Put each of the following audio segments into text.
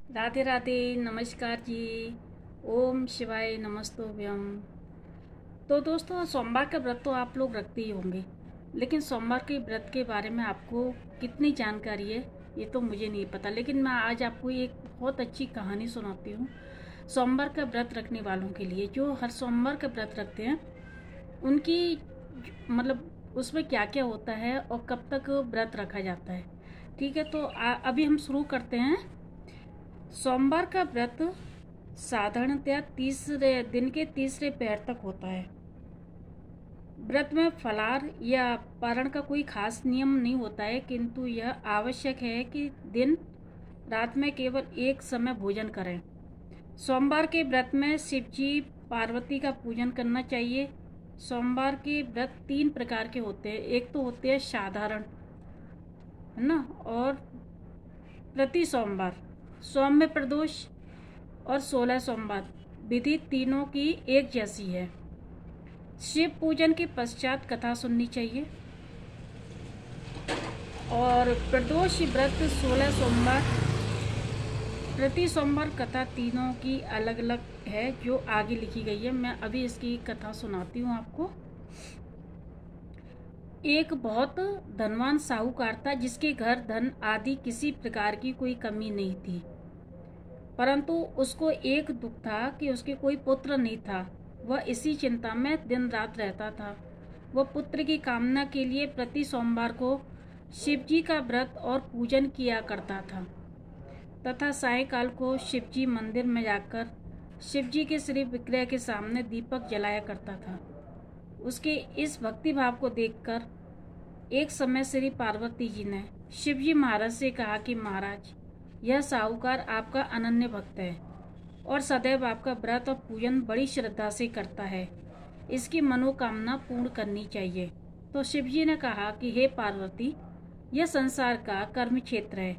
राधे राधे, नमस्कार जी। ओम शिवाय नमस्तुभ्यम। तो दोस्तों, सोमवार का व्रत तो आप लोग रखते ही होंगे, लेकिन सोमवार के व्रत के बारे में आपको कितनी जानकारी है ये तो मुझे नहीं पता। लेकिन मैं आज आपको एक बहुत अच्छी कहानी सुनाती हूँ सोमवार का व्रत रखने वालों के लिए। जो हर सोमवार का व्रत रखते हैं उनकी मतलब उसमें क्या क्या होता है और कब तक व्रत रखा जाता है। ठीक है, तो अभी हम शुरू करते हैं। सोमवार का व्रत साधारणतया तीसरे दिन के तीसरे पैर तक होता है। व्रत में फलाहार या पारण का कोई खास नियम नहीं होता है, किंतु यह आवश्यक है कि दिन रात में केवल एक समय भोजन करें। सोमवार के व्रत में शिव जी पार्वती का पूजन करना चाहिए। सोमवार के व्रत 3 प्रकार के होते हैं। एक तो होते हैं साधारण, है ना, और प्रति सोमवार, सौम्य प्रदोष और 16 सोमवार। विधि तीनों की एक जैसी है। शिव पूजन के पश्चात कथा सुननी चाहिए। और प्रदोष व्रत 16 सोमवार, प्रति सोमवार कथा तीनों की अलग अलग है जो आगे लिखी गई है। मैं अभी इसकी कथा सुनाती हूँ आपको। एक बहुत धनवान साहूकार था जिसके घर धन आदि किसी प्रकार की कोई कमी नहीं थी, परंतु उसको एक दुख था कि उसके कोई पुत्र नहीं था। वह इसी चिंता में दिन रात रहता था। वह पुत्र की कामना के लिए प्रति सोमवार को शिवजी का व्रत और पूजन किया करता था तथा सायंकाल को शिवजी मंदिर में जाकर शिवजी के श्री विग्रह के सामने दीपक जलाया करता था। उसके इस भक्ति भाव को देखकर एक समय श्री पार्वती जी ने शिवजी महाराज से कहा कि महाराज, यह साहूकार आपका अनन्य भक्त है और सदैव आपका व्रत और पूजन बड़ी श्रद्धा से करता है। इसकी मनोकामना पूर्ण करनी चाहिए। तो शिवजी ने कहा कि हे पार्वती, यह संसार का कर्म क्षेत्र है।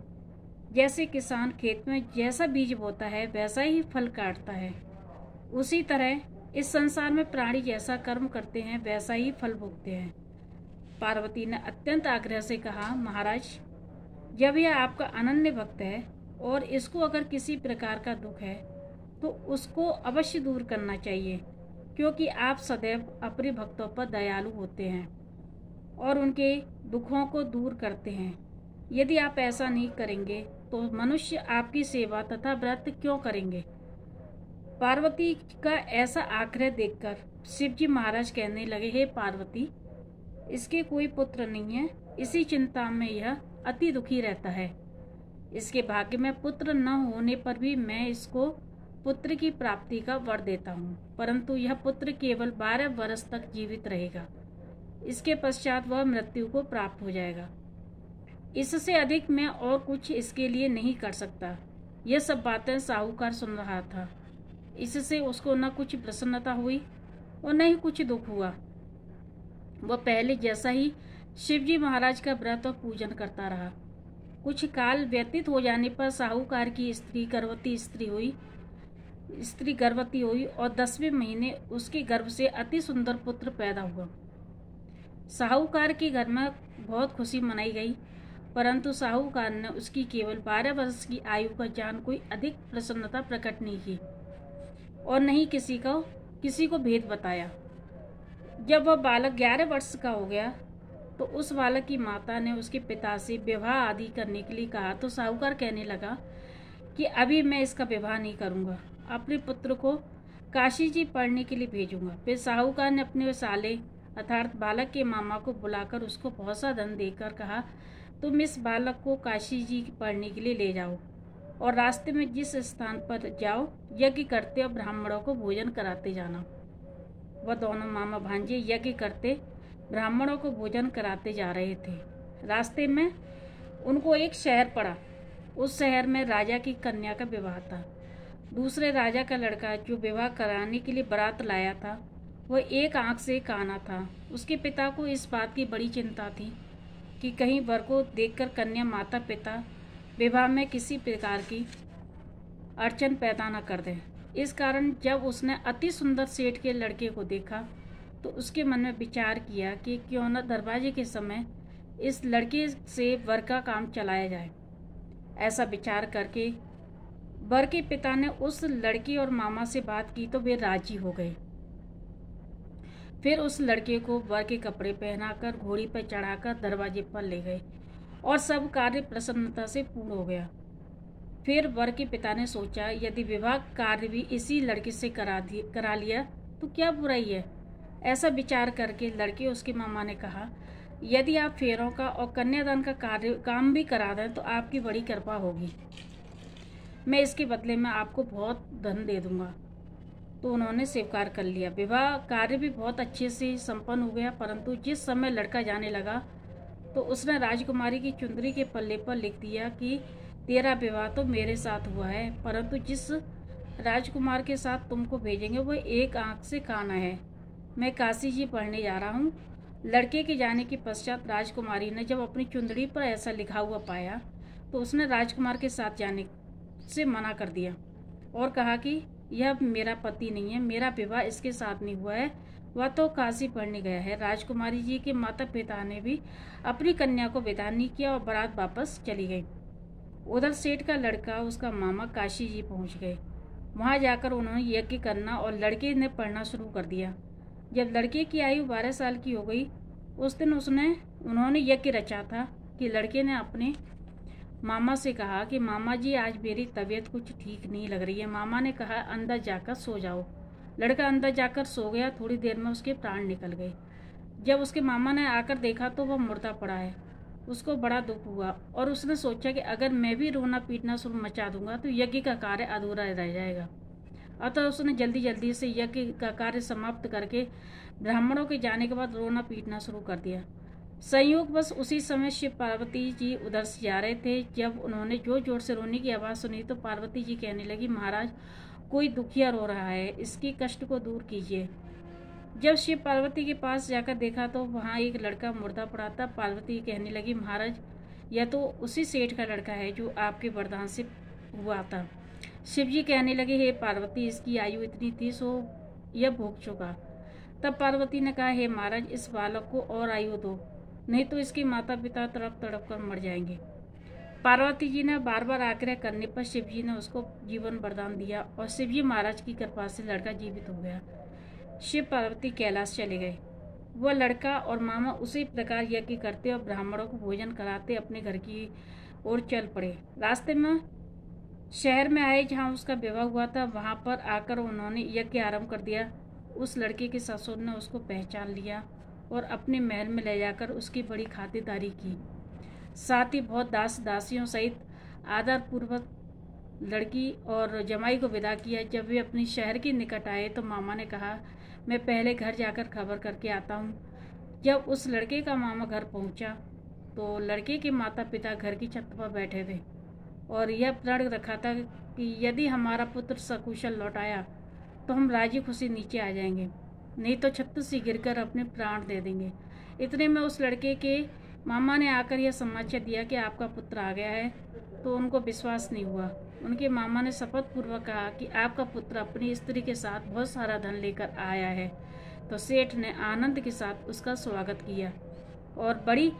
जैसे किसान खेत में जैसा बीज बोता है वैसा ही फल काटता है, उसी तरह इस संसार में प्राणी जैसा कर्म करते हैं वैसा ही फल भोगते हैं। पार्वती ने अत्यंत आग्रह से कहा, महाराज, जब यह आपका अनन्य भक्त है और इसको अगर किसी प्रकार का दुख है तो उसको अवश्य दूर करना चाहिए, क्योंकि आप सदैव अपने भक्तों पर दयालु होते हैं और उनके दुखों को दूर करते हैं। यदि आप ऐसा नहीं करेंगे तो मनुष्य आपकी सेवा तथा व्रत क्यों करेंगे। पार्वती का ऐसा आग्रह देखकर शिवजी महाराज कहने लगे, हे पार्वती, इसके कोई पुत्र नहीं है, इसी चिंता में यह अति दुखी रहता है। इसके भाग्य में पुत्र न होने पर भी मैं इसको पुत्र की प्राप्ति का वर देता हूँ, परंतु यह पुत्र केवल 12 वर्ष तक जीवित रहेगा। इसके पश्चात वह मृत्यु को प्राप्त हो जाएगा। इससे अधिक मैं और कुछ इसके लिए नहीं कर सकता। यह सब बातें साहूकार सुन रहा था। इससे उसको न कुछ प्रसन्नता हुई और न ही कुछ दुख हुआ। वह पहले जैसा ही शिवजी महाराज का व्रत और पूजन करता रहा। कुछ काल व्यतीत हो जाने पर साहूकार की स्त्री गर्भवती हुई और 10वें महीने उसके गर्भ से अति सुंदर पुत्र पैदा हुआ। साहूकार के घर में बहुत खुशी मनाई गई, परंतु साहूकार ने उसकी केवल 12 वर्ष की आयु का जान कोई अधिक प्रसन्नता प्रकट नहीं की और न ही किसी को भेद बताया। जब वह बालक 11 वर्ष का हो गया तो उस बालक की माता ने उसके पिता से विवाह आदि करने के लिए कहा, तो साहूकार कहने लगा कि अभी मैं इसका विवाह नहीं करूंगा, अपने पुत्र को काशी जी पढ़ने के लिए भेजूंगा। फिर साहूकार ने अपने साले अर्थात बालक के मामा को बुलाकर उसको बहुत सा धन देकर कहा, तुम इस बालक को काशी जी पढ़ने के लिए ले जाओ और रास्ते में जिस स्थान पर जाओ यज्ञ करते और ब्राह्मणों को भोजन कराते जाना। वह दोनों मामा भांजे यज्ञ करते ब्राह्मणों को भोजन कराते जा रहे थे। रास्ते में उनको एक शहर पड़ा। उस शहर में राजा की कन्या का विवाह था। दूसरे राजा का लड़का जो विवाह कराने के लिए बारात लाया था वह एक आंख से काना था। उसके पिता को इस बात की बड़ी चिंता थी कि कहीं वर को देखकर कन्या माता पिता विवाह में किसी प्रकार की अड़चन पैदा न कर दें। इस कारण जब उसने अति सुंदर सेठ के लड़के को देखा तो उसके मन में विचार किया कि क्यों न दरवाजे के समय इस लड़के से वर का काम चलाया जाए। ऐसा विचार करके वर के पिता ने उस लड़की और मामा से बात की तो वे राजी हो गए। फिर उस लड़के को वर के कपड़े पहनाकर घोड़ी पर चढ़ाकर दरवाजे पर ले गए और सब कार्य प्रसन्नता से पूर्ण हो गया। फिर वर के पिता ने सोचा, यदि विवाह कार्य भी इसी लड़के से करा लिया तो क्या बुराई है। ऐसा विचार करके लड़के उसके मामा ने कहा, यदि आप फेरों का और कन्यादान का काम भी करा दें तो आपकी बड़ी कृपा होगी। मैं इसके बदले में आपको बहुत धन दे दूंगा। तो उन्होंने स्वीकार कर लिया। विवाह कार्य भी बहुत अच्छे से संपन्न हो गया, परंतु जिस समय लड़का जाने लगा तो उसने राजकुमारी की चुंदरी के पल्ले पर लिख दिया कि तेरा विवाह तो मेरे साथ हुआ है, परंतु जिस राजकुमार के साथ तुमको भेजेंगे वो एक आंख से काना है। मैं काशी जी पढ़ने जा रहा हूँ। लड़के के जाने के पश्चात राजकुमारी ने जब अपनी चुंदड़ी पर ऐसा लिखा हुआ पाया तो उसने राजकुमार के साथ जाने से मना कर दिया और कहा कि यह मेरा पति नहीं है, मेरा विवाह इसके साथ नहीं हुआ है, वह तो काशी पढ़ने गया है। राजकुमारी जी के माता पिता ने भी अपनी कन्या को विदा नहीं किया और बारात वापस चली गई। उधर सेठ का लड़का, उसका मामा काशी जी पहुंच गए। वहां जाकर उन्होंने यज्ञ करना और लड़के ने पढ़ना शुरू कर दिया। जब लड़के की आयु 12 साल की हो गई, उस दिन उन्होंने यज्ञ रचा था कि लड़के ने अपने मामा से कहा कि मामा जी आज मेरी तबीयत कुछ ठीक नहीं लग रही है। मामा ने कहा अंदर जाकर सो जाओ। लड़का अंदर जाकर सो गया। थोड़ी देर में उसके प्राण निकल गए। जब उसके मामा ने आकर देखा तो वह मुर्दा पड़ा है। उसको बड़ा दुख हुआ और उसने सोचा कि अगर मैं भी रोना पीटना शुरू मचा दूंगा तो यज्ञ का कार्य अधूरा रह जाएगा। अतः उसने जल्दी जल्दी से यज्ञ का कार्य समाप्त करके ब्राह्मणों के जाने के बाद रोना पीटना शुरू कर दिया। संयोग बस उसी समय शिव पार्वती जी उधर से जा रहे थे। जब उन्होंने जोर जोर से रोने की आवाज़ सुनी तो पार्वती जी कहने लगी, महाराज कोई दुखिया रो रहा है, इसकी कष्ट को दूर कीजिए। जब शिव पार्वती के पास जाकर देखा तो वहाँ एक लड़का मुर्दा पड़ा था। पार्वती कहने लगी, महाराज यह तो उसी सेठ का लड़का है जो आपके वरदान से हुआ था। शिव जी कहने लगे, हे पार्वती इसकी आयु इतनी थी सो यह भोग चुका। तब पार्वती ने कहा, हे महाराज इस बालक को और आयु दो, नहीं तो इसके माता पिता तड़प तड़प कर मर जाएंगे। पार्वती जी ने बार बार आग्रह करने पर शिव जी ने उसको जीवन वरदान दिया और शिव जी महाराज की कृपा से लड़का जीवित हो गया। शिव पार्वती कैलाश चले गए। वह लड़का और मामा उसी प्रकार यज्ञ करते और ब्राह्मणों को भोजन कराते अपने घर की ओर चल पड़े। रास्ते में शहर में आए जहाँ उसका विवाह हुआ था। वहाँ पर आकर उन्होंने यज्ञ आरंभ कर दिया। उस लड़के के ससुर ने उसको पहचान लिया और अपने महल में ले जाकर उसकी बड़ी खातिरदारी की। साथ ही बहुत दास दासियों सहित आदरपूर्वक लड़की और जमाई को विदा किया। जब वे अपनी शहर के निकट आए तो मामा ने कहा, मैं पहले घर जाकर खबर करके आता हूँ। जब उस लड़के का मामा घर पहुँचा तो लड़के के माता पिता घर की छत पर बैठे थे और यह प्रण रखा था कि यदि हमारा पुत्र सकुशल लौट आया तो हम राजी खुशी नीचे आ जाएंगे, नहीं तो छत से गिरकर अपने प्राण दे देंगे। इतने में उस लड़के के मामा ने आकर यह समाचार दिया कि आपका पुत्र आ गया है। तो उनको विश्वास नहीं हुआ। उनके मामा ने शपथ पूर्वक कहा कि आपका पुत्र अपनी स्त्री के साथ बहुत सारा धन लेकर आया है। तो सेठ ने आनंद के साथ उसका स्वागत किया और बड़ी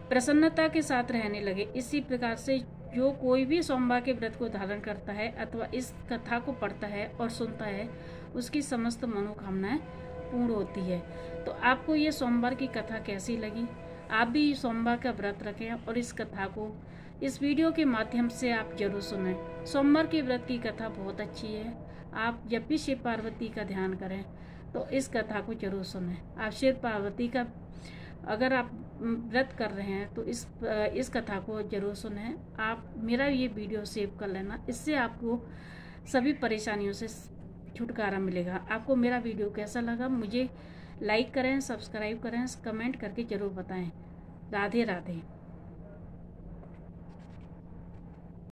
प्रसन्नता के साथ रहने लगे। इसी प्रकार से जो कोई भी सोमवार के व्रत को धारण करता है अथवा इस कथा को पढ़ता है और सुनता है उसकी समस्त मनोकामनाएं पूर्ण होती है। तो आपको ये सोमवार की कथा कैसी लगी? आप भी सोमवार का व्रत रखें और इस कथा को इस वीडियो के माध्यम से आप जरूर सुनें। सोमवार के व्रत की कथा बहुत अच्छी है। आप जब भी शिव पार्वती का ध्यान करें तो इस कथा को जरूर सुनें। आप शिव पार्वती का अगर आप व्रत कर रहे हैं तो इस कथा को जरूर सुनें। आप मेरा ये वीडियो सेव कर लेना, इससे आपको सभी परेशानियों से छुटकारा मिलेगा। आपको मेरा वीडियो कैसा लगा मुझे लाइक करें, सब्सक्राइब करें, कमेंट करके ज़रूर बताएं। राधे राधे।